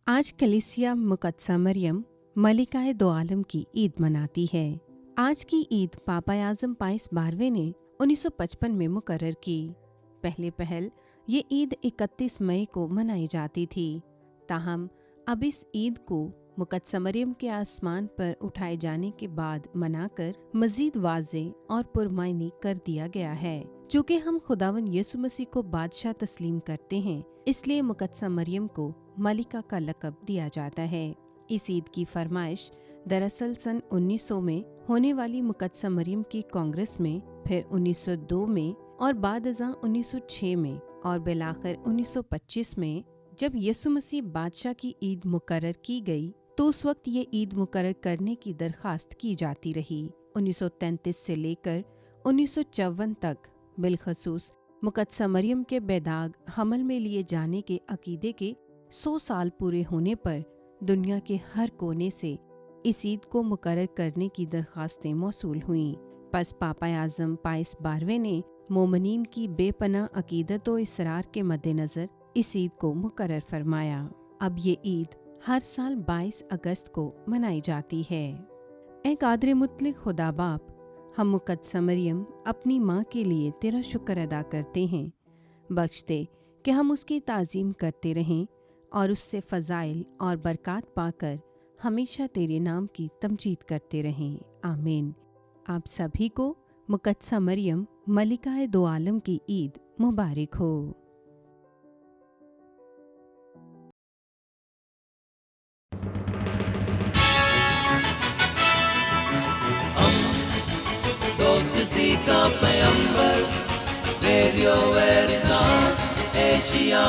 आज कलीसिया मुकद्दसा मरियम मलिकाए दो आलम की ईद मनाती है। आज की ईद पापा आज़म पाइस 12वें ने 1955 में मुकर्रर की। पहले पहल ये ईद 31 मई को मनाई जाती थी, ताहम अब इस ईद को मुकद्दसा मरियम के आसमान पर उठाए जाने के बाद मनाकर मजीद वाज़े और पुरमायनी कर दिया गया है। चूँकि हम खुदावन यीशु मसीह को बादशाह तस्लीम करते हैं, इसलिए मुकद्दसा मरियम को मलिका का लक़ब दिया जाता है। इस ईद की फरमाइश दरअसल सन 1900 में होने वाली मुकद्दसा मरियम की कांग्रेस में, फिर 1902 में और बाद अज़ां 1906 में और बिलाखिर 1925 में जब यीशु मसीह बादशाह की ईद मुकर्रर की गई तो उस वक्त ये ईद मुकर्रर करने की दरख्वास्त की जाती रही। 1933 से लेकर 1954 तक बिलखसूस मुकद्दसा मरियम के बेदाग हमल में लिए जाने के अकीदे के 100 साल पूरे होने पर दुनिया के हर कोने से इस ईद को मुकर्रर करने की दरख्वास्तें मौसूल हुईं। पस पापा आज़म पाइस 12वें ने मोमनीन की बेपनाह अकीदत व इसरार के मद्देनज़र इस ईद को मुकर्रर फरमाया। अब ये ईद हर साल 22 अगस्त को मनाई जाती है। ए कादर मुतलक खुदा बाप, हम मुकद्दसा मरियम अपनी माँ के लिए तेरा शुक्र अदा करते हैं। बख्श दे कि हम उसकी ताज़ीम करते रहें और उससे फ़ज़ाइल और बरक़ात पाकर हमेशा तेरे नाम की तमजीद करते रहें। आमीन। आप सभी को मुकद्दसा मरियम मलिकाए दो आलम की ईद मुबारक हो। दोस्ती का पैगंबर, रेडियो वेरितास एशिया।